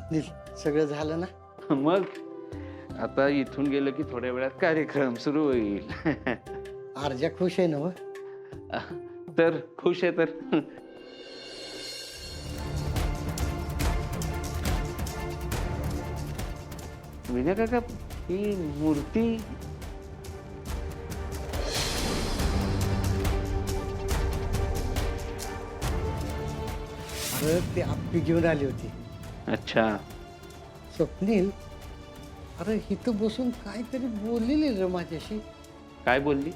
स्वप्नील सगळं झालं ना? मग आता इथून गेलं की थोड्या वेळात कार्यक्रम सुरू होईल. आरजा खुश आहे ना व? तर खुश आहे तर. विनय काका, ही मूर्ती अरे ते आप्पी घेऊन आली होती. अच्छा. स्वप्नील, अरे इथं बसून काहीतरी बोललेली रे माझ्याशी. काय बोलली?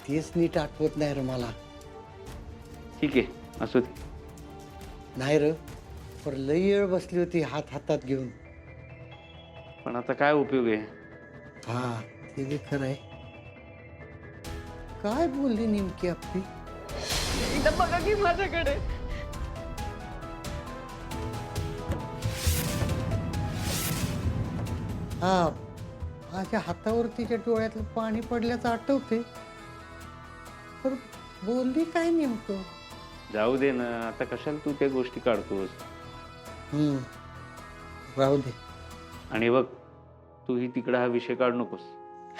तेच नीट आठवत नाही रे मला. ठीक आहे, असू दे. नाही र, पर लई वेळ बसली होती हात हातात घेऊन. पण आता काय उपयोग आहे? हा ते बी खरं आहे. काय बोलली नेमकी आप्पी? एकदा बघा की माझ्याकडे. हा, माझ्या हातावर तिच्या डोळ्यातलं पाणी पडल्याचं आठवते. पर बोलली काय नेमकं? जाऊ दे ना, आता कशाला तू त्या गोष्टी काढतोस? राहू दे. आणि बघ, तूही तिकडे हा विषय काढू नकोस.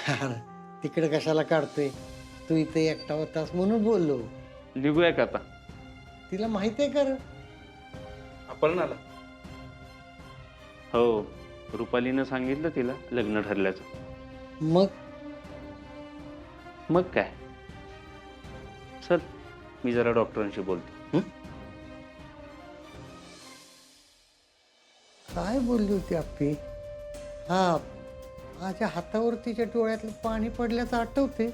अरे, तिकडे कशाला काढतोय? तू इथे एकटा होतास म्हणून बोललो. निघूया का आता? तिला माहित आहे का रे? आपण आला. हो, रुपालीनं सांगितलं तिला लग्न ठरल्याचं. मग काय, चल मी जरा डॉक्टरांशी बोलतो. काय बोलली होती आप्पी? हा, माझ्या हातावर तिच्या डोळ्यातलं पाणी पडल्याचं आठवते.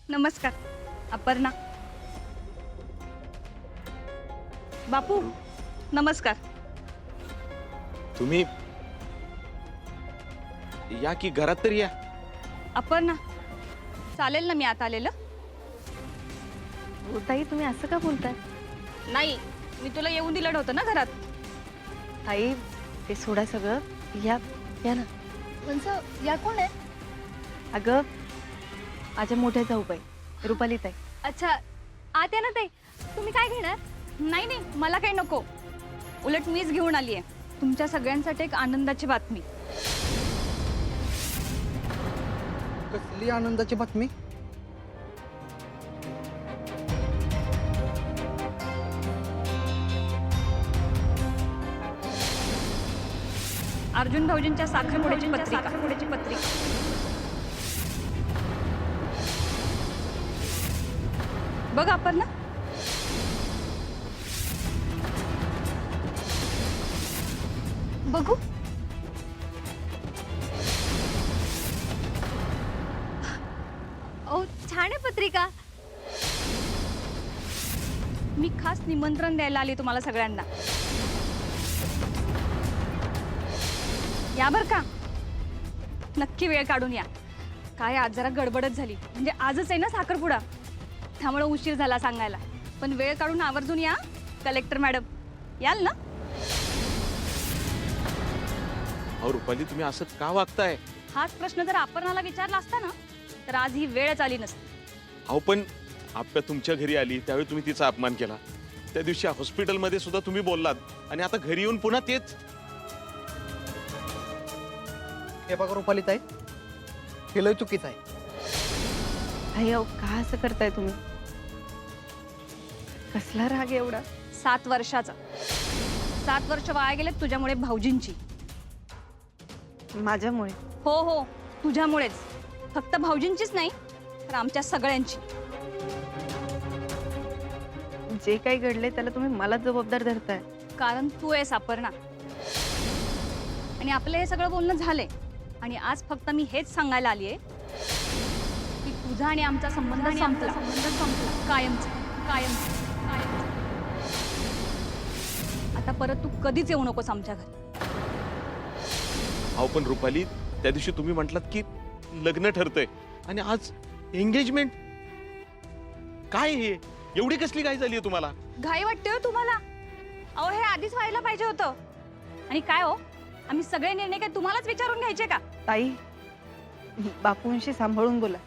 नमस्कार, अपर्णा. बापू नमस्कार. तुम्ही या की घरात तरी या. अपर्णा, चालेल ना मी आता आलेलं? ताई तुम्ही असं का बोलताय? नाही, मी तुला येऊन दिलं नव्हतं ना घरात. ताई ते सोडा सगळं, या या ना. म्हणजे या कोण आहे? अगं माझ्या मोठ्या जाऊबाई रुपाली ताई. अच्छा, आत या ना ताई. तुम्ही काय घेणार? नाही नाही, मला काही नको. उलट मीच घेऊन आली आहे तुमच्या सगळ्यांसाठी एक आनंदाची बातमी. कसली आनंदाची बातमी? अर्जुन भाऊजींच्या साखरपुड्याची पत्रिका. बघ अपर्णा. बघू. ओ छान आहे पत्रिका. मी खास निमंत्रण द्यायला आली तुम्हाला सगळ्यांना. या बर का, नक्की वेळ काढून या. काय आज जरा गडबडच झाली, म्हणजे आजच आहे ना साखरपुडा, त्यामुळे उशीर झाला सांगायला. पण वेळ काढून आवर्जून या. कलेक्टर मॅडम, याल ना? अहो रुपाली, तुम्ही असं का वागताय? हाच प्रश्न जर अपर्णाला विचारला असता ना, तर आज ही वेळच आली नसती. अहो पण आप्या तुमच्या घरी आली त्यावेळी तुम्ही तिचा अपमान केला. त्या दिवशी हॉस्पिटलमध्ये सुद्धा तुम्ही बोललात, आणि आता घरी येऊन पुन्हा तेच. हे बघा रुपाली ताई, हे लय चुकीचं आहे. ताई अहो का असं करताय तुम्ही? कसला राग एवढा? 7 वर्षाचा. 7 वर्ष वाया गेलेत तुझ्यामुळे भाऊजींची. माझ्यामुळे? हो हो, तुझ्यामुळेच. फक्त भाऊजींचीच नाही, तर आमच्या सगळ्यांची. जे काही घडले त्याला तुम्ही मला जबाबदार धरताय. कारण तू आहेस अपर्णा. आणि आपलं हे सगळं बोलणं झालंय, आणि आज फक्त मी हेच सांगायला आलीये की तुझा आणि आमचा संबंध संपला. कायमचा. आता परत तू कधीच येऊ नकोस आमच्या घरी. अहो पण रुपाली, त्या दिवशी तुम्ही म्हटलात की लग्न ठरतंय, आणि आज एंगेजमेंट. काय हे, एवढी कसली काय झाली तुम्हाला? घाई वाटते हो तुम्हाला? अहो हे आधीच व्हायला पाहिजे होतं. आणि काय हो, आम्ही सगळे निर्णय काय तुम्हालाच विचारून घ्यायचे का? ताई बापूंशी सांभाळून बोला.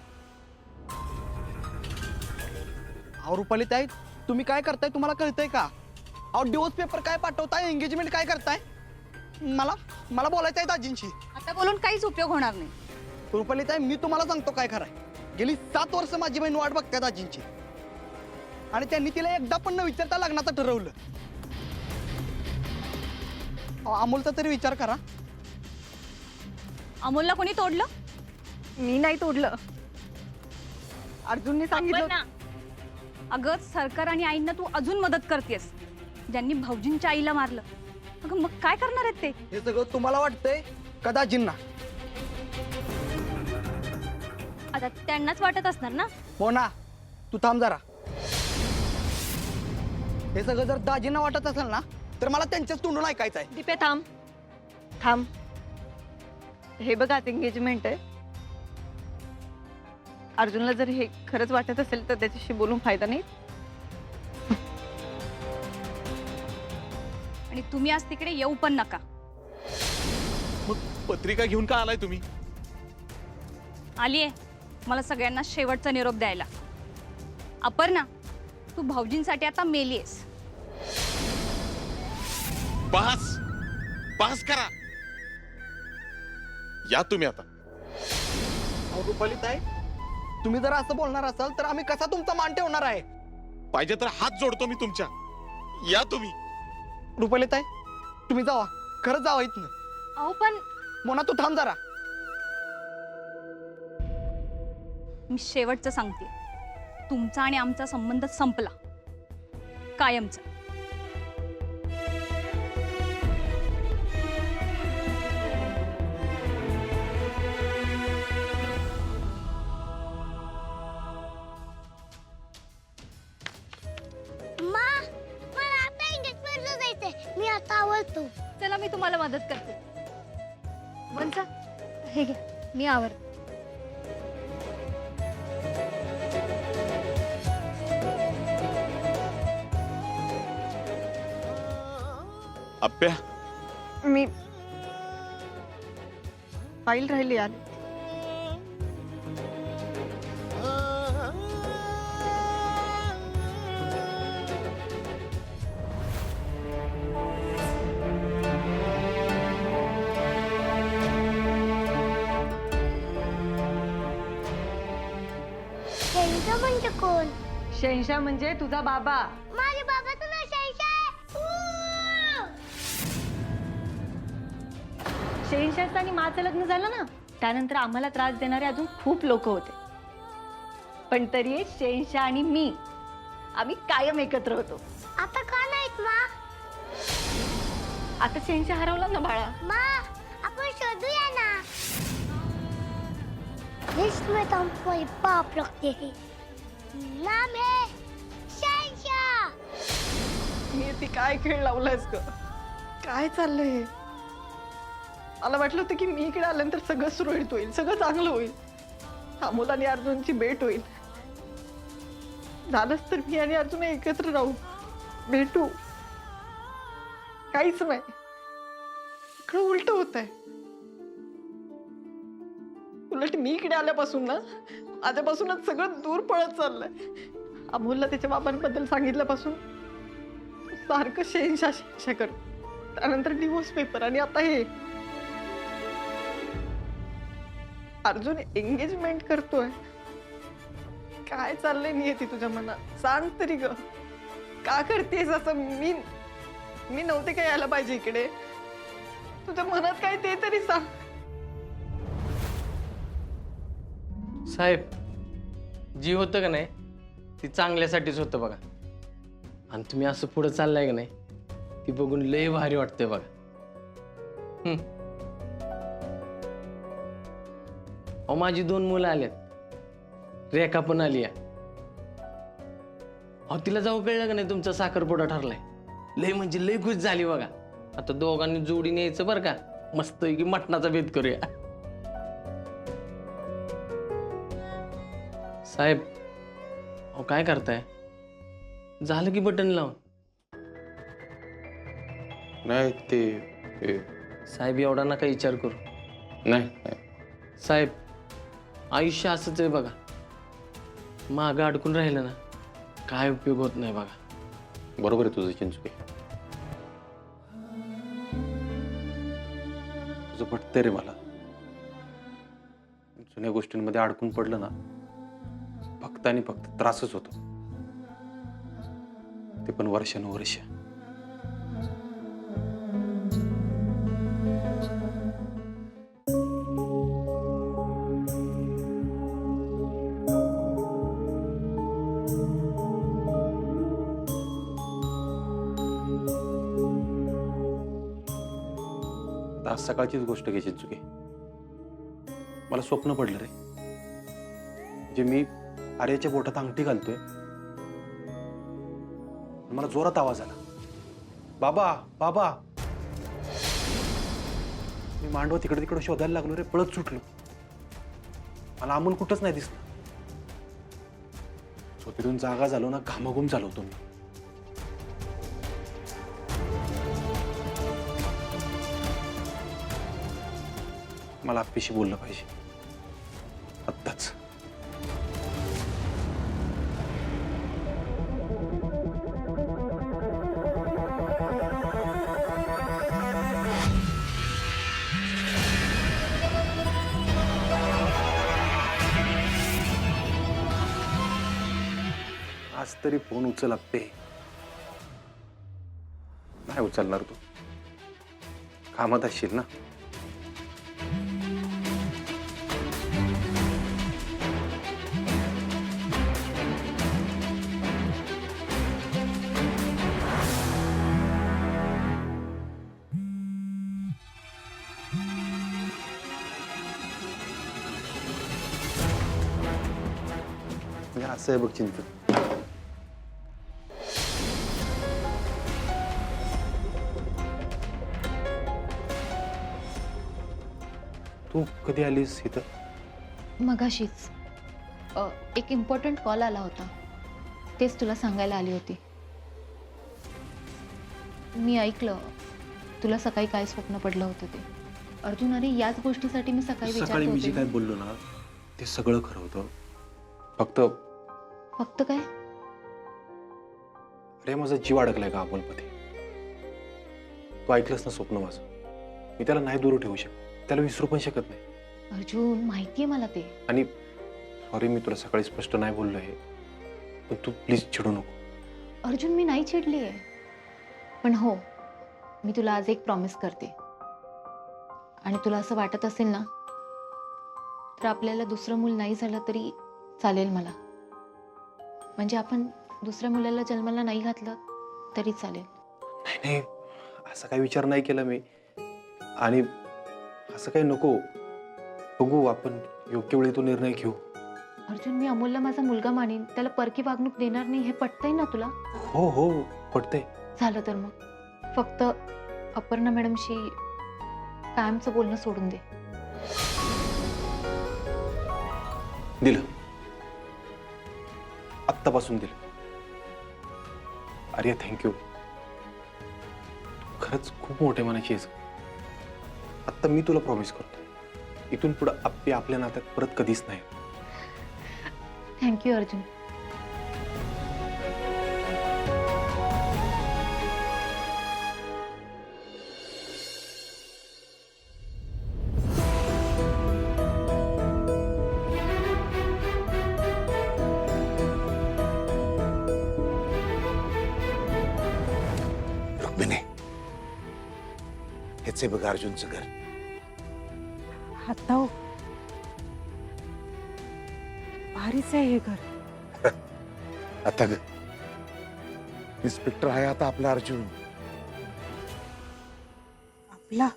अहो रुपाली ताई, तुम्ही काय करताय तुम्हाला कळतंय का? अहो डिवोर्स पेपर काय पाठवताय, एंगेजमेंट काय करताय? मला बोलायचं आहे दाजींशी. आता बोलून काहीच उपयोग होणार नाही. रुपाली ताई, मी तुम्हाला सांगतो काय खरंय. गेली 7 वर्ष माझी बहीण वाट बघते दाजींची, आणि त्यांनी तिला एकदा पण न विचारता लग्नाचं ठरवलं. अहो, अमोलचा तरी विचार करा. अमोलला कोणी तोडलं? मी नाही तोडलं, अर्जुनने सांगितलं. ना अगं, सरकार आणि आईंना तू अजून मदत करतेस, ज्यांनी भाऊजींच्या आईला मारलं. अगं मग काय करणार आहेत ते? हे सगळं तुम्हाला वाटतंय का दाजींना? आता त्यांनाच वाटत असणार ना. हो ना, तू थांब जरा. हे सगळं जर दाजींना वाटत असेल ना, तर मला त्यांच्याच तोंडून ऐकायचं आहे. दीपे थांब थांब. हे बघ, आज एंगेजमेंट आहे. अर्जुनला जर हे खरंच वाटत असेल तर त्याच्याशी बोलून फायदा नाही. आणि तुम्ही आज तिकडे येऊ पण नका. मग पत्रिका घेऊन का आलाय तुम्ही? आलीये मला सगळ्यांना शेवटचा निरोप द्यायला. अपर्णा, तू भाऊजींसाठी आता मेलीयस. बस बस करा, या तुम्ही आता. अहो, रुपाली ताई, तुम्ही जर असं बोलणार असाल तर आम्ही कसा तुमचा मान ठेवणार आहे? पाहिजे तर हात जोडतो मी तुमच्या. या तुम्ही. रुपाली ताई, तुम्ही जावा, खरंच जावा इथनं. अहो पण मोना, तू थांब जरा. मी शेवटचं सांगते, तुमचा आणि आमचा संबंध संपला, कायमचा. मी आता आवडतो. चला मी तुम्हाला मदत करते. वंसा, हे घे, मी आवडते. आप्या, मी फाईल राहिली आली. शहनशाह म्हणजे कोण? शहनशाह म्हणजे तुझा बाबा. माझ्या बाबाचं नाव शहनशाह आहे. शहनशाहचं आणि माझं लग्न झालं ना, त्यानंतर आम्हाला त्रास देणारे अजून खूप लोक होते, पण तरी शहनशाह आणि मी आम्ही कायम एकत्र होतो. आता का नाहीत मा? आता शहनशाह हरवला ना बाळा. मा, आपण शोधूया ना. लिस्ट में तो हमको ये पाप रखते हैं. नाम है शहनशाह. मी ती काय खेळ लावलायस ग? काय चाललंय हे? मला वाटलं होतं की मी इकडे आल्यानंतर सगळं सुरळीत होईल, सगळं चांगलं होईल, अमोल आणि अर्जुनची भेट होईल. झालंच तर मी आणि अर्जुन एकत्र राहू, भेटू. काहीच नाही, इकडं उलट होत आहे. उलट मी इकडे आल्यापासून ना, आजपासूनच सगळं दूर पळत चाललंय. अमोलला त्याच्या बाबांबद्दल सांगितल्यापासून सारखं शहनशाह कर, त्यानंतर डिवोर्स पेपर, आणि आता हे अर्जुन एंगेजमेंट करतोय. काय चाललंय नियती तुझ्या मनात? सांग तरी ग, का करतेस असं? मी नव्हते काय यायला पाहिजे इकडे. तुझ्या मनात काय ते तरी सांग. साहेब, जी होतं का नाही ती चांगल्यासाठीच होतं बघा. आणि तुम्ही असं पुढे चाललाय का नाही, ती बघून लय भारी वाटतंय बघा. अहो, माझी 2 मुलं आल्यात, रेखा पण आली आहे. अहो, तिला जाऊ कळलं का नाही तुमचा साखरपुडा ठरलाय. लय म्हणजे लय खुश झाली बघा. आता दोघांनी जोडीने यायचं बरं का, मस्त की मटणाचा भेद करूया. साहेब, अहो काय करताय? झालं की बटन लावून. नाही ते साहेब, एवढा नका विचार करू. नाही. साहेब, आयुष्य असंच आहे बघा, मागं अडकून राहिलं ना काय उपयोग होत नाही बघा. बरोबर आहे तुझं चिंचुके. तुझं पटतंय रे मला. जुन्या गोष्टींमध्ये अडकून पडलं ना, फक्त आणि फक्त त्रासच होतो, ते पण वर्षानुवर्ष. आज सकाळचीच गोष्ट घ्यायची चुकी. मला स्वप्न पडलं रे, जे मी आर्याच्या बोटात अंगठी घालतोय. मला जोरात आवाज आला, बाबा बाबा. मी मांडव तिकडे तिकडे शोधायला लागलो रे, पळत सुटलो. मला अमोल कुठंच नाही दिसलं. झोपेतून जागा झालो ना, घामाघूम झालो होतो मी. मला आपल्याशी बोललं पाहिजे आत्ताच. आज तरी फोन उचल आप्पे. नाही उचलणार तू, कामात असशील ना. असं आहे बघ चिंतन. तू कधी आलीस इथं? मगाशीच एक इम्पॉर्टंट कॉल आला होता, तेच तुला सांगायला आली होती. मी ऐकलं तुला सकाळी काय स्वप्न पडलं होतं ते. अर्जुन, अरे याच गोष्टीसाठी मी सकाळी सकाळी मी जे विचारत काय होते. बोललो ना, ते सगळं खरं होतं. फक्त फक्त काय? अरे माझा जीव अडकलाय का अमोलमध्ये. तू ऐकलंस ना स्वप्न माझं. मी त्याला नाही दूर ठेवू शकत, त्याला विसरू पण शकत नाही. अर्जुन, माहितीये मला ते. आणि सॉरी, मी तुला सकाळी स्पष्ट नाही बोललो आहे, पण तू प्लीज चिडू नको. अर्जुन, मी नाही चिडली आहे, पण हो, मी तुला आज एक प्रॉमिस करते. आणि तुला असं वाटत असेल ना, तर आपल्याला दुसरं मूल नाही झालं तरी चालेल मला. म्हणजे आपण दुसऱ्या मुलाला जन्माला नाही घातलं तरी चालेल. नाही नाही, असा काही विचार नाही केला मी. आणि असं काही नको. बघू, आपण योग्य वेळी तो निर्णय घेऊ. अर्जुन, मी अमोलला माझा मुलगा मानेन, त्याला परकी वागणूक देणार नाही, हे पटतंय ना तुला? हो हो, पटतंय. झालं तर मग फक्त अपर्णा मॅडमशी कायमचं बोलणं सोडून दे. दिलं, आत्तापासून दिलं. अरे थँक्यू. खरंच खूप मोठ्या मनाची आहेस. आत्ता मी तुला प्रॉमिस करतो, इथून पुढे आप्पे आपल्या नात्यात परत कधीच नाही. थँक्यू अर्जुन. रुक्मिणी, हेच आहे बघ अर्जुनचं घर. आता हो, भारीच आहे हे घर. आता ग इन्स्पेक्टर आहे आता आपला अर्जुन. आपला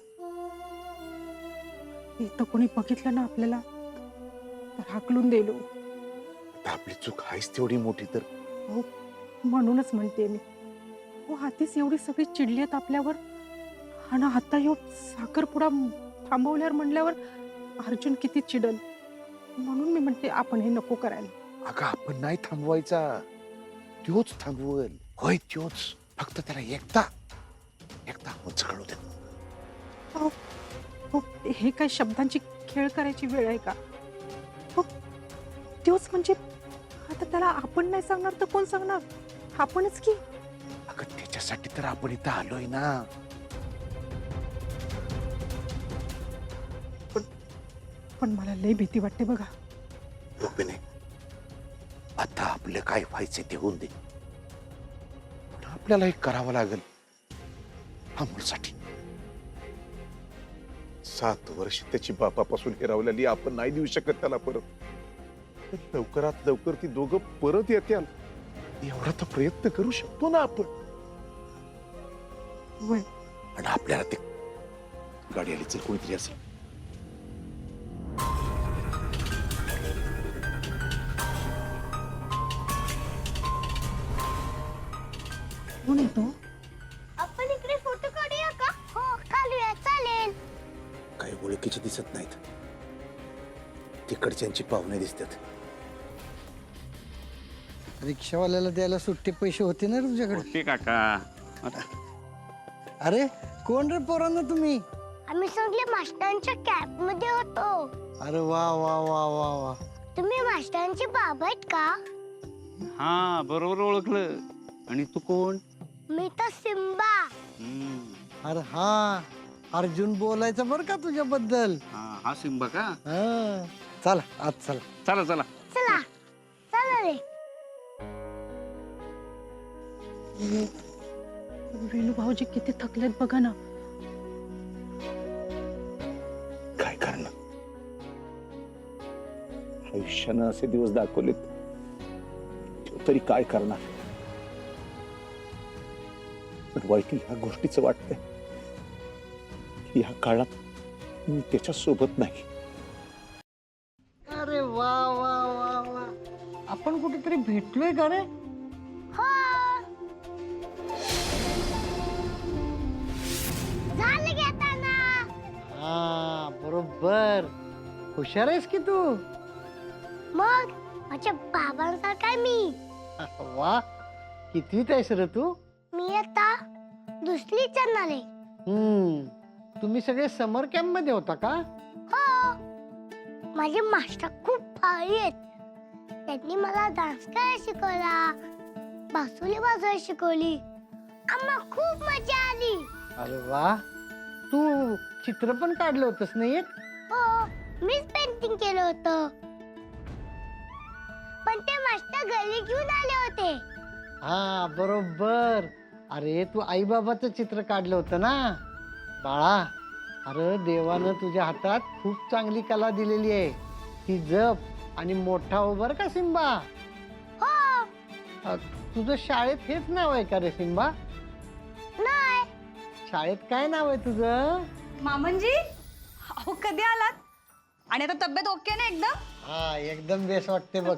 इथं कोणी बघितलं ना आपल्याला तर हाकलून दिलो. आता आपली चूक आहेच तेवढी मोठी तर. हो, म्हणूनच म्हणते मी. हो, हातीच एवढी सगळी चिडली आहेत आपल्यावर, आणि आता ह्यो साखरपुडा थांबवल्यावर म्हणल्यावर अर्जुन किती चिडल. म्हणून मी म्हणते आपण हे नको करायला. अगं आपण नाही थांबवायचा, त्योच थांबवल. होय त्योच. फक्त त्याला एकदा कळू दे. हो, हो, हे काय शब्दांची खेळ करायची वेळ आहे का? हो, त्योच म्हणजे आता त्याला आपण नाही सांगणार तर कोण सांगणार? आपणच की. अगं त्याच्यासाठी तर आपण इथं आलोय ना. पण मला लई भीती वाटते बघा. रुक्मिणी, आता आपलं काय व्हायचं ते होऊन दे. पण आपल्याला एक करावं लागेल अमोलसाठी. 7 वर्ष त्याची बापापासून हिरावलेली आपण नाही देऊ शकत त्याला परत. तर लवकरात लवकर ती दोघं परत येत्याल एवढा तर प्रयत्न करू शकतो ना आपण. वय आणि आपल्याला ते गाडी आली तर कोणीतरी असेल. कोण येतो? आपण इकडे फोटो काढूया का? हो काढूया, चालेल. काही ओळखीचे दिसत नाहीत. तिकडच्यांची पाहुणे दिसतात. रिक्षावाल्याला द्यायला सुट्टे पैसे होते ना रे तुझ्याकडे? होते काका. अरे कोण रे पोरांना तुम्ही? आम्ही सगळे मास्टरांच्या कॅब मध्ये होतो. अरे वा वा वा वा वा. तुम्ही मास्टरांचे बाबा आहेत का? हा बरोबर ओळखलं. आणि तू कोण? मी तर सिम्बा. अरे हा अर्जुन बोलायचा बर का तुझ्याबद्दल. हा सिम्बा का? हा चला आज चला. चला चला. चला चला रे. वेणू भाऊजी किती थकलेत बघा ना. काय करणार? आयुष्यानं असे दिवस दाखवलेत, तरी काय करणार? पण वाईट ह्या गोष्टीचं वाटतंय की ह्या काळात मी त्याच्या सोबत नाही. अरे वा वा वा वा. आपण कुठेतरी भेटलोय का रे? हो झालं की आता ना. हा बरोबर. हुशार आहेस की तू. मग माझ्या बाबांसारखा आहे मी. वा कितवीत आहेस रे तू? मी आता दुसरी चढणार आहे. तुम्ही सगळे समर कॅम्प मध्ये होता का? हो माझे मास्टर खूप भारी आहेत. त्यांनी मला डान्स करायला शिकवला, बासुली वाजवायला शिकवली. आम्हाला खूप मजा आली. अरे वा. तू चित्र पण काढलं होतंस नाही? हो मीच पेंटिंग केलं होतं. पण ते मास्टर घरी घेऊन आले होते. हा बरोबर. अरे तू आई बाबाचं चित्र काढलं होतं ना बाळा. अरे देवानं तुझ्या हातात खूप चांगली कला दिलेली आहे. ती जप आणि मोठा हो बर का सिम्बा. हो तुझं शाळेत हेच नाव आहे का रे सिम्बा? नाही. शाळेत काय नाव आहे तुझं? मामनजी अहो कधी आलात? आणि आता तब्येत ओके ना एकदम? हा एकदम बेस वाटते बघ.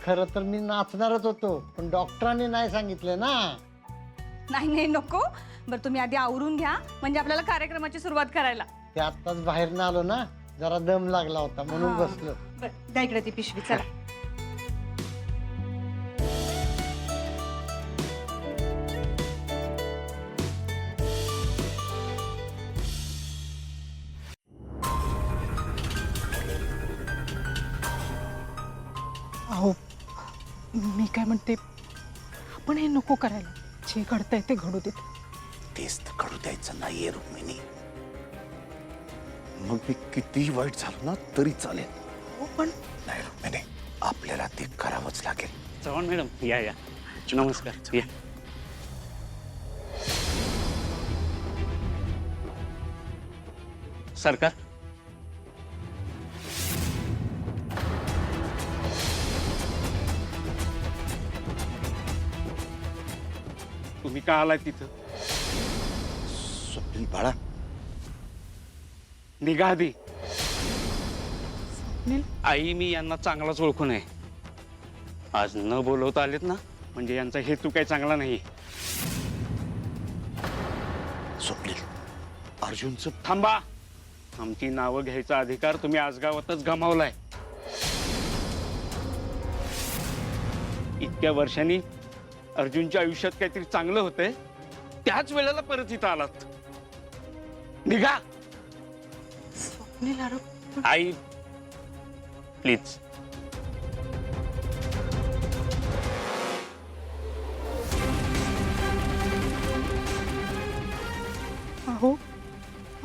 खरं तर मी नाचणारच होतो पण डॉक्टरांनी नाही सांगितलं ना. नाही नाही नको. बरं तुम्ही आधी आवरून घ्या म्हणजे आपल्याला कार्यक्रमाची सुरुवात करायला. ते आत्ताच बाहेर आलो ना, जरा दम लागला होता म्हणून हा. बसलो. बरं द्या इकडे ती पिशवी. चला. अहो मी काय म्हणते, आपण हे नको करायला. जे घडतंय ते घडू देत. तेच तर करू द्यायचं नाहीये रुक्मिणी. मग मी कितीही वाईट झालो ना तरी चालेल. हो पण नाही रुक्मिणी, आपल्याला ते करावंच लागेल. चव्हाण मॅडम या या. नमस्कार. या. सरकार. तुम्ही का आलाय तिथं? स्वप्नील बाळा, निघा आधी. नील आई मी यांना चांगलाच ओळखून आहे. आज न बोलवता आलेत ना म्हणजे यांचा हेतू काही चांगला नाही. स्वप्नील, अर्जुनचं थांबा. आमची नावं घ्यायचा अधिकार तुम्ही आजगावातच गमावलाय. इतक्या वर्षांनी अर्जुनच्या आयुष्यात काहीतरी चांगलं होतंय त्याच वेळेला परत इथं आलात. निघा. नील अरे आई प्लीज.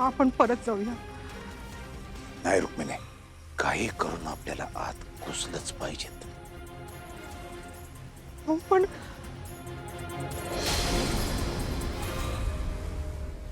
आपण परत जाऊया. नाही रुक्मिणी, काही करून आपल्याला आत घुसलंच पाहिजेत. पण